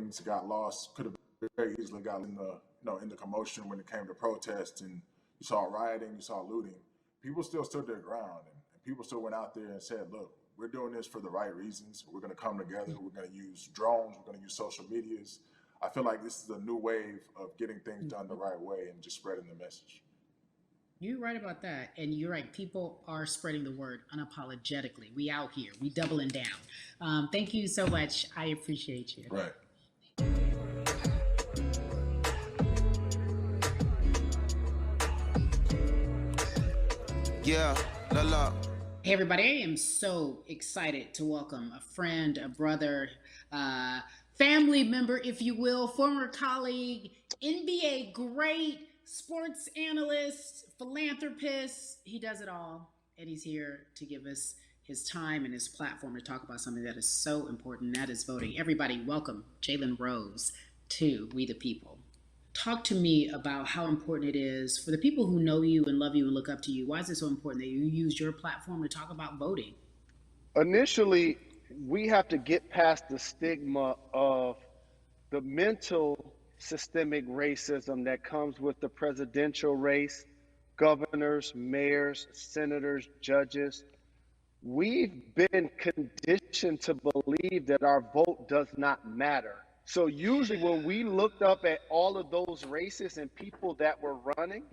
things got lost. Could have very easily got in the commotion when it came to protests, and you saw rioting, you saw looting. People still stood their ground, and people still went out there and said, "Look, we're doing this for the right reasons. We're going to come together. We're going to use drones. We're going to use social medias." I feel like this is a new wave of getting things done the right way and just spreading the message. You're right about that. And you're right. People are spreading the word unapologetically. We out here. We doubling down. Thank you so much. I appreciate you. Right. Yeah, la la. Hey, everybody. I am so excited to welcome a friend, a brother, family member, if you will, former colleague, NBA great, sports analyst, philanthropist. He does it all. And he's here to give us his time and his platform to talk about something that is so important, and that is voting. Everybody, welcome Jalen Rose to We the People. Talk to me about how important it is for the people who know you and love you and look up to you. Why is it so important that you use your platform to talk about voting? Initially, we have to get past the stigma of the mental systemic racism that comes with the presidential race, governors, mayors, senators, judges. We've been conditioned to believe that our vote does not matter. So usually when we looked up at all of those races and people that were running,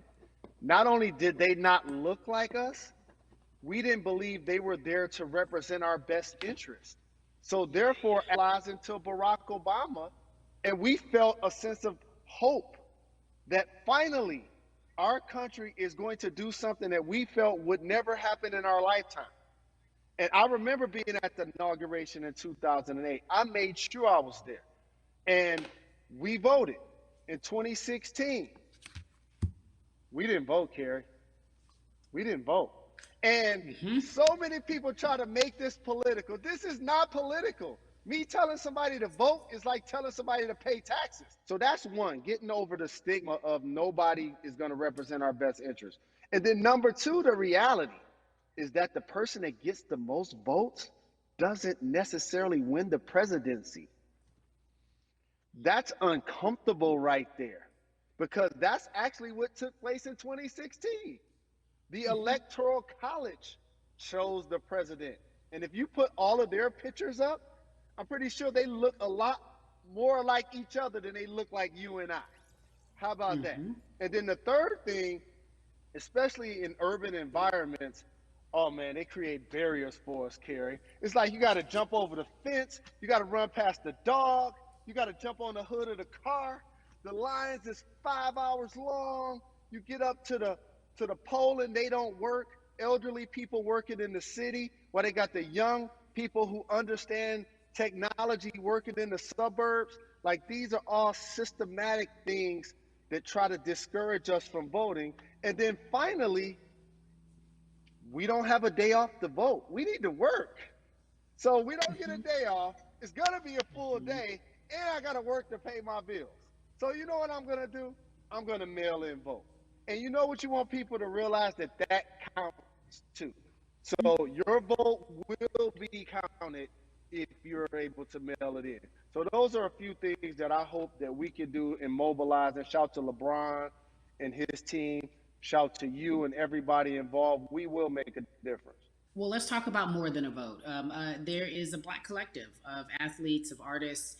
not only did they not look like us, we didn't believe they were there to represent our best interest. So therefore, allies until Barack Obama, and we felt a sense of hope that finally our country is going to do something that we felt would never happen in our lifetime. And I remember being at the inauguration in 2008. I made sure I was there. And we voted in 2016. We didn't vote, Carrie. We didn't vote. And so many people try to make this political. This is not political. Me telling somebody to vote is like telling somebody to pay taxes. So that's one, getting over the stigma of nobody is going to represent our best interest. And then number two, the reality is that the person that gets the most votes doesn't necessarily win the presidency. That's uncomfortable right there, because that's actually what took place in 2016. The Electoral College chose the president. And if you put all of their pictures up, I'm pretty sure they look a lot more like each other than they look like you and I. How about that? And then the third thing, especially in urban environments, oh man, they create barriers for us, Carrie. It's like you got to jump over the fence, you got to run past the dog, you got to jump on the hood of the car. The lines is 5 hours long. You get up to the poll and they don't work. Elderly people working in the city, while they got the young people who understand technology working in the suburbs. Like, these are all systematic things that try to discourage us from voting. And then finally, we don't have a day off to vote. We need to work. So we don't get a day off. It's gonna be a full day, and I gotta work to pay my bills. So you know what I'm gonna do? I'm gonna mail in vote. And you know what you want people to realize, that counts too. So your vote will be counted if you're able to mail it in. So those are a few things that I hope that we can do and mobilize. And shout to LeBron and his team. Shout to you and everybody involved. We will make a difference. Well, let's talk about more than a vote. There is a Black collective of athletes, of artists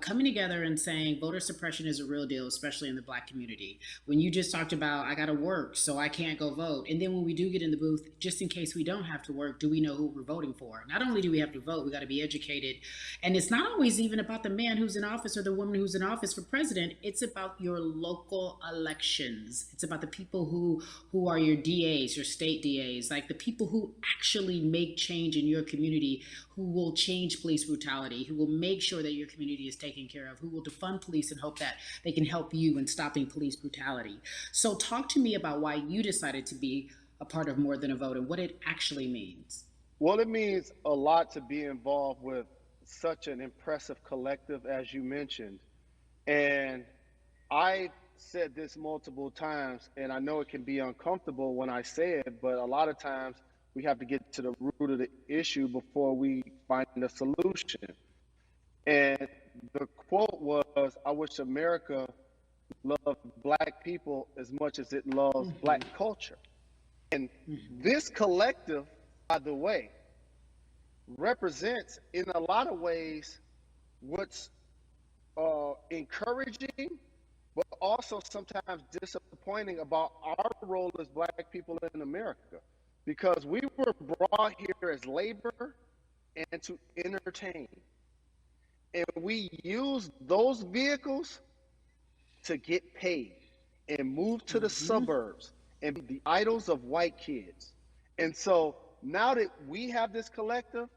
coming together and saying voter suppression is a real deal, especially in the Black community. When you just talked about, I got to work, so I can't go vote. And then when we do get in the booth, just in case we don't have to work, do we know who we're voting for? Not only do we have to vote, we got to be educated. And it's not always even about the man who's in office or the woman who's in office for president. It's about your local elections. It's about the people who are your DAs, your state DAs, like the people who actually make change in your community, who will change police brutality, who will make sure that your community is taken care of, who will defund police and hope that they can help you in stopping police brutality. So talk to me about why you decided to be a part of More Than a Vote and what it actually means. Well, it means a lot to be involved with such an impressive collective, as you mentioned. And I said this multiple times, and I know it can be uncomfortable when I say it, but a lot of times we have to get to the root of the issue before we find a solution. And the quote was, I wish America loved black people as much as it loves black culture. And this collective, by the way, represents in a lot of ways what's encouraging, but also sometimes disappointing about our role as black people in America. Because we were brought here as labor and to entertain. And we use those vehicles to get paid and move to the suburbs and be the idols of white kids. And so now that we have this collective,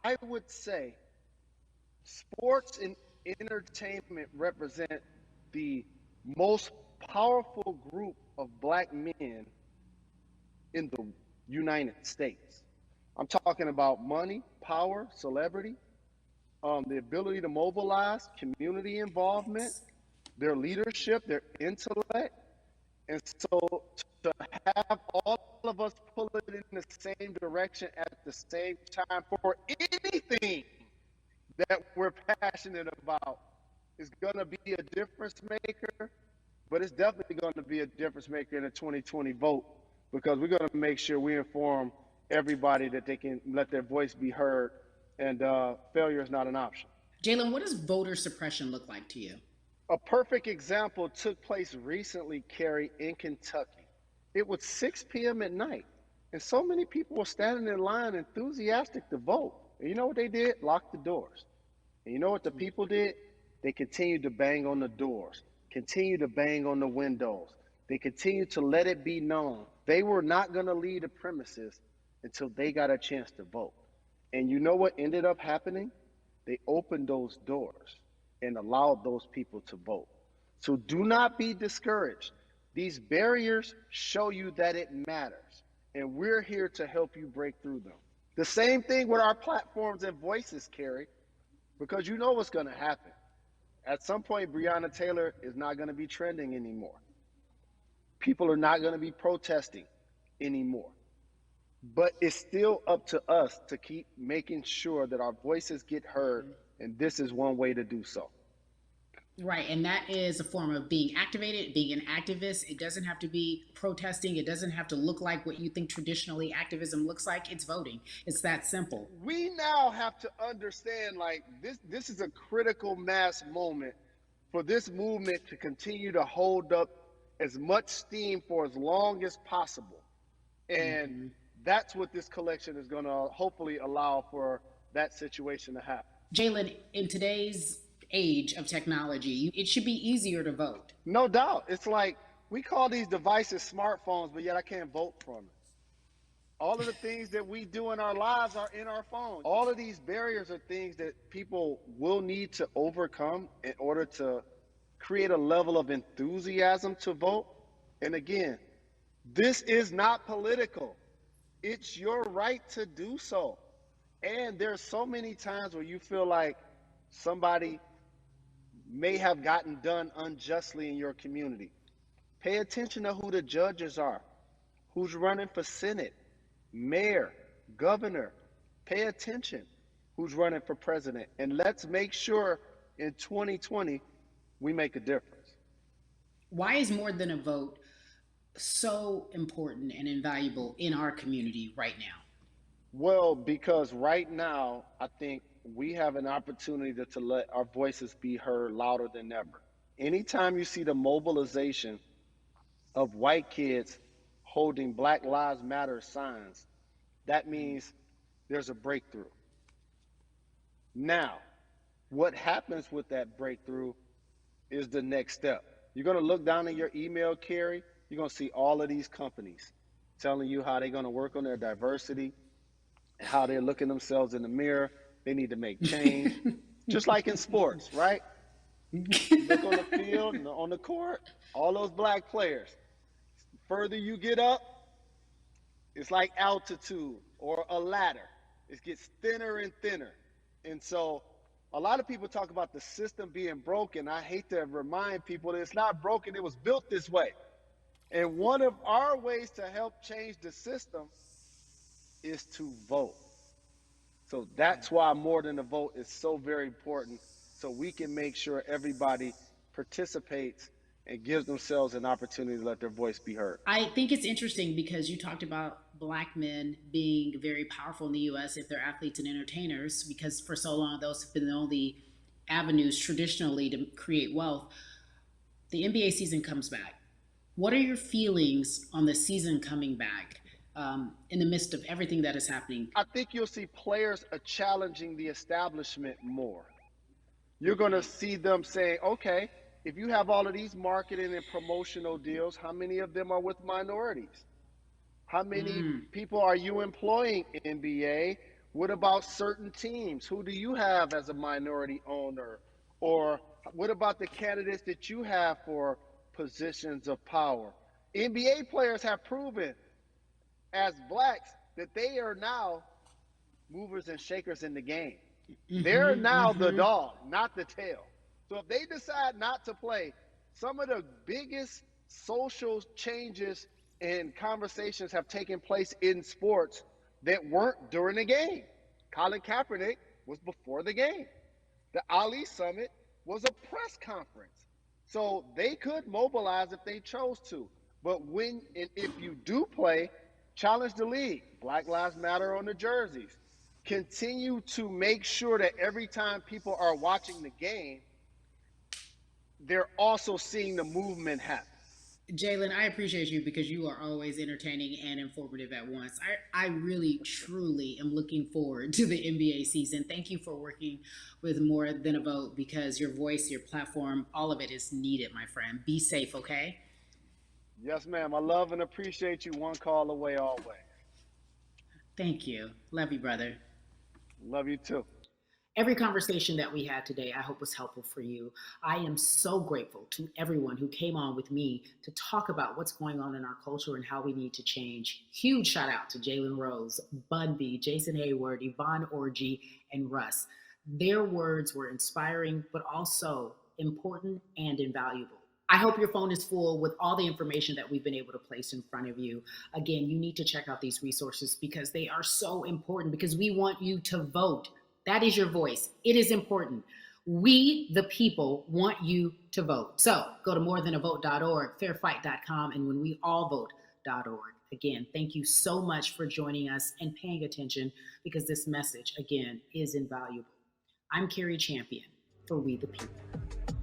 I would say sports and entertainment represent the most powerful group of black men in the United States. I'm talking about money, power, celebrity, the ability to mobilize, community involvement, their leadership, their intellect. And so to have all of us pull it in the same direction at the same time for anything that we're passionate about is going to be a difference maker, but it's definitely going to be a difference maker in the 2020 vote, because we're going to make sure we inform everybody that they can let their voice be heard, and failure is not an option. Jalen, what does voter suppression look like to you? A perfect example took place recently, Carrie, in Kentucky. It was 6 p.m. at night, and so many people were standing in line enthusiastic to vote. And you know what they did? Locked the doors. And you know what the people did? They continued to bang on the doors, continued to bang on the windows. They continued to let it be known they were not going to leave the premises until they got a chance to vote. And you know what ended up happening? They opened those doors and allowed those people to vote. So do not be discouraged. These barriers show you that it matters, and we're here to help you break through them. The same thing with our platforms and voices, Carrie, because you know what's going to happen. At some point, Breonna Taylor is not going to be trending anymore. People are not going to be protesting anymore. But it's still up to us to keep making sure that our voices get heard, and this is one way to do so. Right, and that is a form of being activated, being an activist. It doesn't have to be protesting. It doesn't have to look like what you think traditionally activism looks like. It's voting. It's that simple. We now have to understand, like, this is a critical mass moment for this movement to continue to hold up as much steam for as long as possible. And that's what this collection is going to hopefully allow for that situation to happen. Jalen, in today's age of technology, it should be easier to vote. No doubt. It's like we call these devices smartphones, but yet I can't vote from it. All of the things that we do in our lives are in our phones. All of these barriers are things that people will need to overcome in order to create a level of enthusiasm to vote. And again, this is not political. It's your right to do so. And there's so many times where you feel like somebody may have gotten done unjustly in your community. Pay attention to who the judges are, who's running for Senate, mayor, governor. Pay attention who's running for president. And let's make sure in 2020 we make a difference. Why is more than a vote so important and invaluable in our community right now? Well, because right now, I think we have an opportunity to let our voices be heard louder than ever. Anytime you see the mobilization of white kids holding Black Lives Matter signs, that means there's a breakthrough. Now, what happens with that breakthrough is the next step. You're going to look down in your email, Carrie, you're going to see all of these companies telling you how they're going to work on their diversity, how they're looking themselves in the mirror. They need to make change, just like in sports, right? Look on the field and on the court, all those black players. The further you get up, it's like altitude or a ladder. It gets thinner and thinner. And so a lot of people talk about the system being broken. I hate to remind people that it's not broken. It was built this way. And one of our ways to help change the system is to vote. So that's why more than a vote is so very important, so we can make sure everybody participates and gives themselves an opportunity to let their voice be heard. I think it's interesting because you talked about black men being very powerful in the U.S. if they're athletes and entertainers, because for so long those have been the only avenues traditionally to create wealth. The NBA season comes back. What are your feelings on the season coming back in the midst of everything that is happening? I think you'll see players challenging the establishment more. You're going to see them saying, okay, if you have all of these marketing and promotional deals, how many of them are with minorities? How many people are you employing, NBA? What about certain teams? Who do you have as a minority owner? Or what about the candidates that you have for positions of power? NBA players have proven as blacks that they are now movers and shakers in the game. They're now the dog, not the tail. So if they decide not to play, some of the biggest social changes and conversations have taken place in sports that weren't during the game. Colin Kaepernick was before the game. The Ali Summit was a press conference. So they could mobilize if they chose to. But when and if you do play, challenge the league. Black Lives Matter on the jerseys. Continue to make sure that every time people are watching the game, they're also seeing the movement happen. Jalen, I appreciate you because you are always entertaining and informative at once. I really, truly am looking forward to the NBA season. Thank you for working with More Than a Vote because your voice, your platform, all of it is needed, my friend. Be safe, okay? Yes, ma'am. I love and appreciate you. One call away always. Thank you. Love you, brother. Love you too. Every conversation that we had today, I hope was helpful for you. I am so grateful to everyone who came on with me to talk about what's going on in our culture and how we need to change. Huge shout out to Jalen Rose, Bun B, Jason Hayward, Yvonne Orji, and Russ. Their words were inspiring, but also important and invaluable. I hope your phone is full with all the information that we've been able to place in front of you. Again, you need to check out these resources because they are so important because we want you to vote. That is your voice. It is important. We, the people, want you to vote. So go to morethanavote.org, fairfight.com, and whenweallvote.org. Again, thank you so much for joining us and paying attention because this message, again, is invaluable. I'm Carrie Champion for We the People.